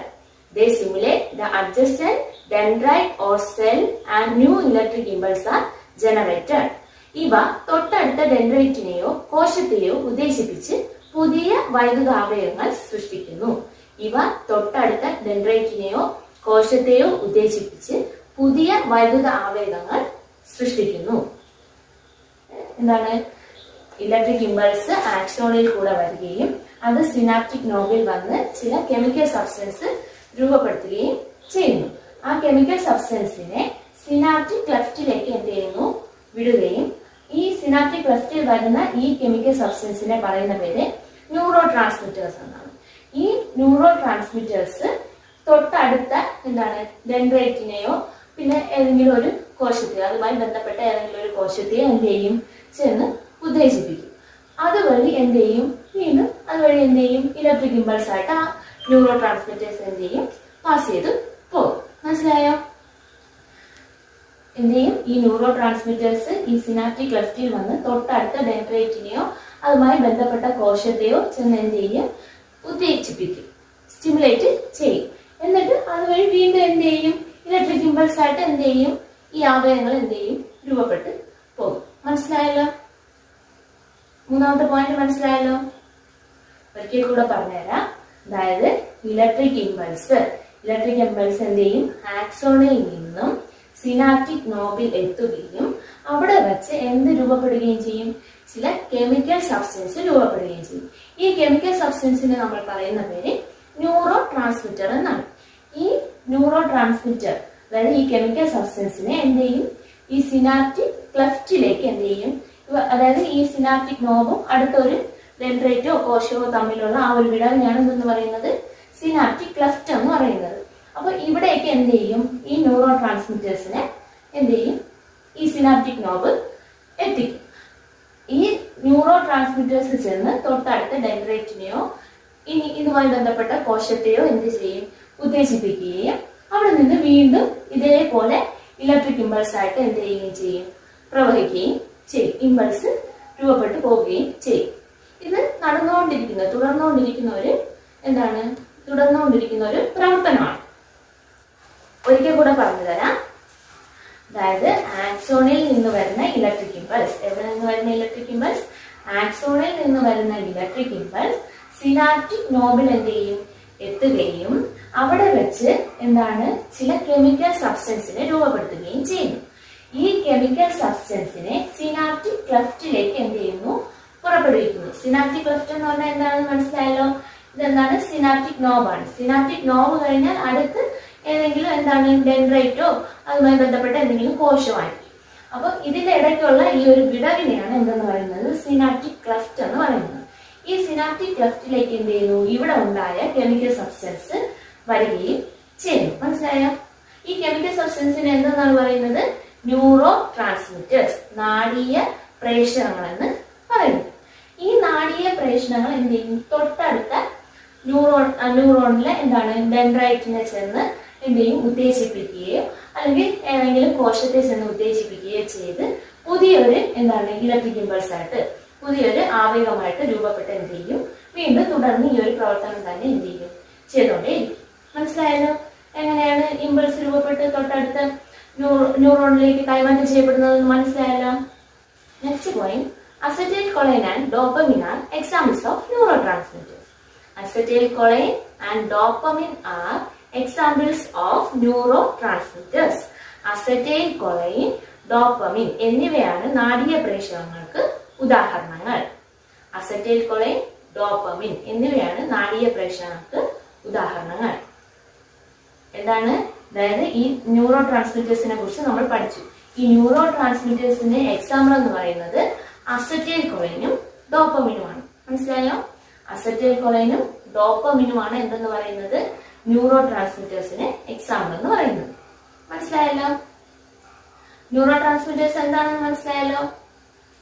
They stimulate the adjacent dendrite or cell and new electric impulse are generated. ഇവ തൊട്ടടുത്ത ഡെൻഡ്രൈറ്റിനെയോ കോശത്തെയോ ഉദ്ദേശിപ്പിച്ച് പുതിയ വൈദ്യുതാവേഗങ്ങൾ സൃഷ്ടിക്കുന്നു. ഇവ തൊട്ടടുത്ത ഡെൻഡ്രൈറ്റിനെയോ കോശത്തെയോ ഉദ്ദേശിപ്പിച്ച് പുതിയ വൈദ്യുത ആവേഗങ്ങൾ സൃഷ്ടിക്കുന്നു. എന്താണ്? ഇലക്ട്രിക് ഇമ്പൾസ് ആക്സോണിൽ കൂടെ വരികയും അത് സിനാപ്റ്റിക് നോബിൽ വന്ന് ചില കെമിക്കൽ സബ്സ്റ്റൻസ് രൂപപ്പെടുത്തുകയും ചെയ്യുന്നു. ആ കെമിക്കൽ സബ്സ്റ്റൻസിനെ സിനാപ്റ്റിക് ക്ലെഫ്റ്റിലേക്ക് എന്ത് ചെയ്യുന്നു? വിടുകയും ഈ സിനാപ്റ്റിക് ക്ലെഫ്റ്റിൽ വരുന്ന ഈ കെമിക്കൽ സബ്സ്റ്റൻസിനെ പറയുന്ന പേര് ന്യൂറോ ട്രാൻസ്മിറ്റേഴ്സ് എന്നാണ്. ഈ ന്യൂറോ ട്രാൻസ്മിറ്റേഴ്സ് തൊട്ടടുത്ത എന്താണ് ഡെൻഡ്രൈറ്റിനെയോ പിന്നെ ഏതെങ്കിലും ഒരു കോശത്തെയോ അതുമായി ബന്ധപ്പെട്ട ഏതെങ്കിലും ഒരു കോശത്തെയോ എന്ത് ചെയ്യും? ചെന്ന് ഉദ്ദേശിപ്പിക്കും. അതുവഴി എന്ത് ചെയ്യും? വീണ്ടും അതുവഴി എന്ത് ചെയ്യും? ഇലക്ട്രിക് ഇമ്പൾസ് ആയിട്ട് ആ ന്യൂറോ ട്രാൻസ്മിറ്റേഴ്സ് എന്ത് ചെയ്യും? പാസ് ചെയ്ത് പോകും. മനസ്സിലായോ? എന്ത് ചെയ്യും? ഈ ന്യൂറോ ട്രാൻസ്മിറ്റേഴ്സ് ഈ സിനാപ്റ്റിക് ക്ലെഫ്റ്റിൽ വന്ന് തൊട്ടടുത്ത ഡെൻഡ്രൈറ്റിനെയോ അതുമായി ബന്ധപ്പെട്ട കോശത്തെയോ ചെന്ന് എന്ത് ചെയ്യും? ഉത്തേജിപ്പിക്കും, സ്റ്റിമുലേറ്റ് ചെയ്യും. എന്നിട്ട് അതുവഴി വീണ്ടും എന്ത് ചെയ്യും? ഇലക്ട്രിക് ഇമ്പൾസ് ആയിട്ട് എന്ത് ചെയ്യും? ഈ ആവേഗങ്ങൾ എന്ത് ചെയ്യും? രൂപപ്പെട്ട് പോകും. മനസ്സിലായല്ലോ? മൂന്നാമത്തെ പോയിന്റ് മനസ്സിലായല്ലോ? ഒരിക്കൽ കൂടെ പറഞ്ഞുതരാം. അതായത് ഇലക്ട്രിക് ഇമ്പൾസ് എന്ത് ചെയ്യും? ആക്സോണിൽ നിന്നും സിനാപ്റ്റിക് നോബിൽ എത്തുകയും അവിടെ വെച്ച് എന്ത് രൂപപ്പെടുകയും ചെയ്യും? ചില കെമിക്കൽ സബ്സ്റ്റൻസ് രൂപപ്പെടുകയും ചെയ്യും. ഈ കെമിക്കൽ സബ്സ്റ്റൻസിനെ നമ്മൾ പറയുന്ന പേര് ന്യൂറോ ട്രാൻസ്മിറ്റർ എന്നാണ്. ഈ ന്യൂറോ ട്രാൻസ്മിറ്റർ അതായത് ഈ കെമിക്കൽ സബ്സ്റ്റൻസിനെ എന്ത് ചെയ്യും? ഈ സിനാപ്റ്റിക് ക്ലെഫ്റ്റിലേക്ക് എന്ത് ചെയ്യും? അതായത് ഈ സിനാപ്റ്റിക് നോബും അടുത്ത ഒരു ഡെൻഡ്രൈറ്റോ കോശമോ തമ്മിലുള്ള ആ ഒരു വിടവിനെയാണ് എന്തെന്ന് പറയുന്നത്? സിനാപ്റ്റിക് ക്ലെഫ്റ്റ് എന്ന് പറയുന്നത്. അപ്പൊ ഇവിടേക്ക് എന്ത് ചെയ്യും? ഈ ന്യൂറോ ട്രാൻസ്മിറ്റേഴ്സിനെ എന്ത് ചെയ്യും? ഈ സിനാപ്റ്റിക് നോബ് എത്തിക്കും. ഈ ന്യൂറോ ട്രാൻസ്മിറ്റേഴ്സ് ചെന്ന് തൊട്ടടുത്ത ഡെൻഡ്രൈറ്റിനെയോ ഇനി ഇതുമായി ബന്ധപ്പെട്ട കോശത്തെയോ എന്ത് ചെയ്യും? ഉത്തേജിപ്പിക്കുകയും അവിടെ നിന്ന് വീണ്ടും ഇതേപോലെ ഇലക്ട്രിക് ഇമ്പൾസ് ആയിട്ട് എന്ത് ചെയ്യുകയും ചെയ്യും? പ്രവഹിക്കുകയും ചെയ്യും. ഇമ്പൾസ് രൂപപ്പെട്ടു പോവുകയും ചെയ്യും. ഇത് തുടർന്നുകൊണ്ടിരിക്കുന്ന ഒരു പ്രവർത്തനമാണ്. ഒരിക്കൽ കൂടെ പറഞ്ഞു തരാം. അതായത് ആക്സോണിൽ നിന്ന് വരുന്ന ഇലക്ട്രിക് ഇമ്പൾസ്, എവിടെ നിന്ന് വരുന്ന ഇലക്ട്രിക് ഇമ്പൾസ്? ആക്സോണിൽ നിന്ന് വരുന്ന ഇലക്ട്രിക് ഇമ്പൾസ് സിനാപ്റ്റിക് നോബിൽ എന്ത് ചെയ്യും? എത്തുകയും അവിടെ വെച്ച് എന്താണ് ചില കെമിക്കൽ സബ്സ്റ്റൻസിനെ രൂപപ്പെടുത്തുകയും ചെയ്യുന്നു. ഈ കെമിക്കൽ സബ്സ്റ്റൻസിനെ സിനാപ്റ്റിക് ക്ലെഫ്റ്റിലേക്ക് എന്ത് ചെയ്യുന്നു? പുറപ്പെടുവിക്കുന്നു. സിനാപ്റ്റിക് ക്ലെഫ്റ്റ് എന്ന് പറഞ്ഞാൽ എന്താണെന്ന് മനസ്സിലായല്ലോ. ഇതെന്താണ്? സിനാപ്റ്റിക് നോബാണ്. സിനാപ്റ്റിക് നോബ് കഴിഞ്ഞാൽ അടുത്ത് ഏതെങ്കിലും എന്താണ് ഡെൻഡ്രൈറ്റോ അതുമായി ബന്ധപ്പെട്ട എന്തെങ്കിലും കോശമായിരിക്കും. അപ്പൊ ഇതിന്റെ ഇടയ്ക്കുള്ള ഈ ഒരു വിടവിനെയാണ് എന്തെന്ന് പറയുന്നത്? സിനാപ്റ്റിക് ക്ലെഫ്റ്റ് എന്ന് പറയുന്നത്. ഈ സിനാപ്റ്റിക് ക്ലെഫ്റ്റിലേക്ക് എന്ത് ചെയ്യുന്നു? ഇവിടെ ഉണ്ടായ കെമിക്കൽ സബ്സ്റ്റൻസ് വരികയും ചെയ്യുന്നു. മനസ്സിലായോ? ഈ കെമിക്കൽ സബ്സ്റ്റൻസിന് എന്തെന്നാണ് പറയുന്നത്? ന്യൂറോ ട്രാൻസ്മിറ്റേഴ്സ്, നാഡീയ പ്രേഷകങ്ങൾ എന്ന് പറയുന്നു. ഈ നാഡീയ പ്രേഷണങ്ങൾ എന്ത് ചെയ്യും? തൊട്ടടുത്ത ന്യൂറോണിലെ എന്താണ് ഡെൻഡ്രൈറ്റിനെ ചെന്ന് എന്ത് ചെയ്യും? ഉത്തേജിപ്പിക്കുകയോ അല്ലെങ്കിൽ ഏതെങ്കിലും കോശത്തെ ചെന്ന് ഉത്തേജിപ്പിക്കുകയോ ചെയ്ത് പുതിയൊരു എന്താണ് ഇലക്ട്രിക് ഇമ്പൾസ് ആയിട്ട് പുതിയൊരു ആവേഗമായിട്ട് രൂപപ്പെട്ട് എന്ത് ചെയ്യും? വീണ്ടും തുടർന്ന് ഈ ഒരു പ്രവർത്തനം തന്നെ എന്ത് ചെയ്യും? ചെയ്തുകൊണ്ടേയിരിക്കും. മനസ്സിലായല്ലോ? എങ്ങനെയാണ് ഇമ്പൾസ് രൂപപ്പെട്ട് തൊട്ടടുത്ത ന്യൂറോണിലേക്ക് കൈമാറ്റം ചെയ്യപ്പെടുന്നതെന്ന് മനസ്സിലായല്ലോ. Next point, acetylcholine and dopamine are examples of neurotransmitters. Acetylcholine and dopamine are examples of neurotransmitters. Acetylcholine, dopamine എന്നിവയാണ് നാഡീയ പ്രേഷകങ്ങൾക്ക് ഉദാഹരണങ്ങൾ. Acetylcholine, dopamine എന്നിവയാണ് നാഡീയ പ്രേഷകങ്ങൾക്ക് ഉദാഹരണങ്ങൾ. എന്താണ്? അതായത് ഈ ന്യൂറോ ട്രാൻസ്മിറ്റേഴ്സിനെ കുറിച്ച് നമ്മൾ പഠിച്ചു. ഈ ന്യൂറോ ട്രാൻസ്മിറ്റേഴ്സിന്റെ എക്സാമ്പിൾ എന്ന് പറയുന്നത് അസറ്റൈൽകൊളൈനും ഡോപ്പമിനുമാണ്. മനസ്സിലായോ? അസറ്റൈൽകൊളൈനും ഡോപ്പമിനുമാണ് എന്തെന്ന് പറയുന്നത്? ന്യൂറോ ട്രാൻസ്മിറ്റേഴ്സിന് എക്സാമ്പിൾ എന്ന് പറയുന്നത്. മനസ്സിലായല്ലോ? ന്യൂറോ ട്രാൻസ്മിറ്റേഴ്സ് എന്താണെന്ന് മനസ്സിലായല്ലോ.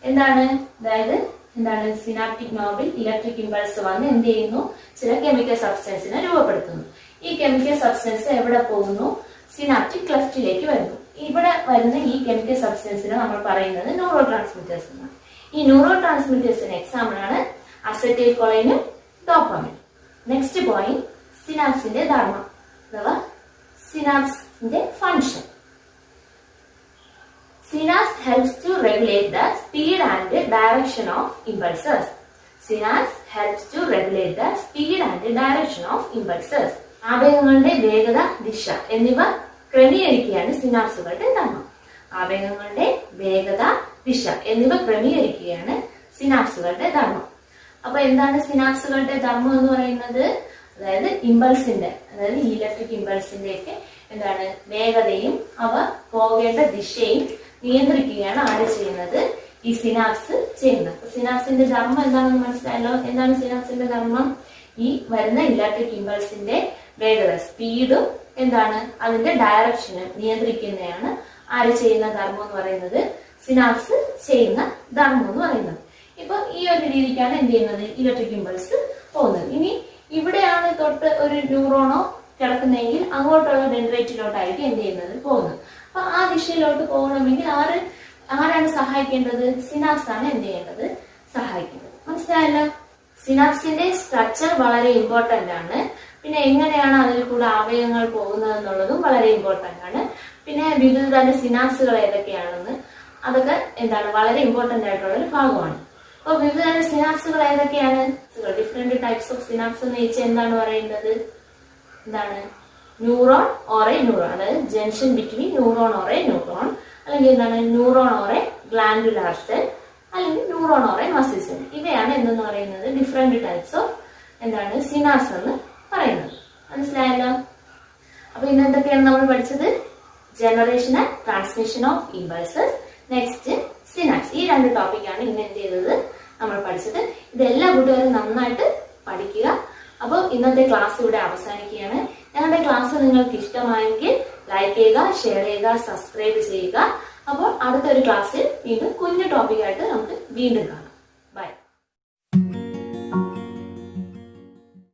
എന്താണ്? അതായത് എന്താണ്? സിനാപ്റ്റിക് നോബിൽ ഇലക്ട്രിക് ഇമ്പൾസ് വന്ന് എന്ത് ചെയ്യുന്നു? ചില കെമിക്കൽ സബ്സ്റ്റൻസിനെ രൂപപ്പെടുത്തുന്നു. ഈ കെമിക്കൽ സബ്സ്റ്റൻസ് എവിടെ പോകുന്നു? സിനാപ്റ്റിക് ക്ലെഫ്റ്റിലേക്ക് വരുന്നു. ഇവിടെ വരുന്ന ഈ കെമിക്കൽ സബ്സ്റ്റൻസിനെ നമ്മൾ പറയുന്നത് ന്യൂറോ ട്രാൻസ്മിറ്റേഴ്സ് എന്നാണ്. ഈ ന്യൂറോ ട്രാൻസ്മിറ്റേഴ്സിന് എക്സാമ്പിൾ ആണ് അസറ്റൈൽകൊളൈനും ഡോപ്പമിനും. നെക്സ്റ്റ് പോയിന്റ്, സിനാപ്സിന്റെ ധർമ്മം അഥവാ സിനാപ്സിന്റെ function. Synapse helps to regulate the speed and direction of impulses. Synapse helps to regulate the speed and direction of impulses. ആവേഗങ്ങളുടെ വേഗത, ദിശ എന്നിവ ക്രമീകരിക്കുകയാണ് സിനാപ്സുകളുടെ ധർമ്മം. ആവേഗങ്ങളുടെ വേഗത, ദിശ എന്നിവ ക്രമീകരിക്കുകയാണ് സിനാപ്സുകളുടെ ധർമ്മം. അപ്പൊ എന്താണ് സിനാപ്സുകളുടെ ധർമ്മം എന്ന് പറയുന്നത്? അതായത് ഇമ്പൾസിന്റെ, അതായത് ഇലക്ട്രിക് ഇമ്പൾസിന്റെ ഒക്കെ എന്താണ് വേഗതയും അവ പോകേണ്ട ദിശയും നിയന്ത്രിക്കുകയാണ് ആര് ചെയ്യുന്നത്? ഈ സിനാപ്സ് ചെയ്യുന്നത്. സിനാപ്സിന്റെ ധർമ്മം എന്താണെന്ന് മനസ്സിലായല്ലോ. എന്താണ് സിനാപ്സിന്റെ ധർമ്മം? ഈ വരുന്ന ഇലക്ട്രിക് ഇമ്പൾസിന്റെ വേഗത, സ്പീഡും എന്താണ് അതിന്റെ ഡയറക്ഷനും നിയന്ത്രിക്കുന്നതാണ് ആര് ചെയ്യുന്ന ധർമ്മം എന്ന് പറയുന്നത്? സിനാപ്സ് ചെയ്യുന്ന ധർമ്മം എന്ന് പറയുന്നത്. ഇപ്പൊ ഈ ഒരു രീതിക്കാണ് എന്ത് ചെയ്യുന്നത്? ഇലക്ട്രിക് ഇമ്പൾസ് പോകുന്നത്. ഇനി ഇവിടെയാണ് തൊട്ട് ഒരു ന്യൂറോണോ കിടക്കുന്നതെങ്കിൽ അങ്ങോട്ടുള്ള ഡെൻഡ്രൈറ്റിലോട്ടായിരിക്കും എന്ത് ചെയ്യുന്നത്? പോകുന്നത്. അപ്പൊ ആ ദിശയിലോട്ട് പോകണമെങ്കിൽ ആരാണ് സഹായിക്കേണ്ടത്? സിനാപ്സ് ആണ് എന്ത് ചെയ്യേണ്ടത്? സഹായിക്കേണ്ടത്. മനസ്സിലായല്ലോ? സിനാപ്സിന്റെ സ്ട്രക്ചർ വളരെ ഇമ്പോർട്ടന്റ് ആണ്. പിന്നെ എങ്ങനെയാണ് അതിൽ കൂടെ ആവേഗങ്ങൾ പോകുന്നത് എന്നുള്ളതും വളരെ ഇമ്പോർട്ടന്റ് ആണ്. പിന്നെ വിവിധ തരം സിനാപ്സുകൾ ഏതൊക്കെയാണെന്ന് അതൊക്കെ എന്താണ് വളരെ ഇമ്പോർട്ടന്റ് ആയിട്ടുള്ള ഒരു ഭാഗമാണ്. അപ്പൊ വിവിധ തരം സിനാപ്സുകൾ ഏതൊക്കെയാണ്? ഡിഫറെന്റ് ടൈപ്സ് ഓഫ് സിനാപ്സ് എന്ന് ചോദിച്ചാൽ എന്താണ് പറയുന്നത്? എന്താണ്? ന്യൂറോൺ ഓർ എ ന്യൂറോൺ, അതായത് junction between neuron or a neuron, അല്ലെങ്കിൽ എന്താണ് neuron or a glandular cell, അല്ലെങ്കിൽ neuron or a muscle cell. ഇവയാണ് എന്തെന്ന് പറയുന്നത്? ഡിഫറെന്റ് ടൈപ്സ് ഓഫ് എന്താണ് സിനാപ്സ് എന്ന് പറയുന്നത്. മനസ്സിലായല്ലോ? അപ്പൊ ഇന്ന് എന്തൊക്കെയാണ് നമ്മൾ പഠിച്ചത്? Generation and transmission of impulses, next synapse. ഈ രണ്ട് ടോപ്പിക്കാണ് ഇന്ന് എന്ത് ചെയ്തത് നമ്മൾ പഠിച്ചത്. ഇതെല്ലാ കൂട്ടുകാരും നന്നായിട്ട് പഠിക്കുക. അപ്പോൾ ഇന്നത്തെ ക്ലാസ് ഇവിടെ അവസാനിക്കുകയാണ്. ഞങ്ങളുടെ ക്ലാസ് നിങ്ങൾക്ക് ഇഷ്ടമായെങ്കിൽ ലൈക്ക് ചെയ്യുക, ഷെയർ ചെയ്യുക, സബ്സ്ക്രൈബ് ചെയ്യുക. അപ്പോൾ അടുത്തൊരു ക്ലാസ്സിൽ വീണ്ടും കുഞ്ഞു ടോപ്പിക്കായിട്ട് നമുക്ക് വീണ്ടും കാണാം.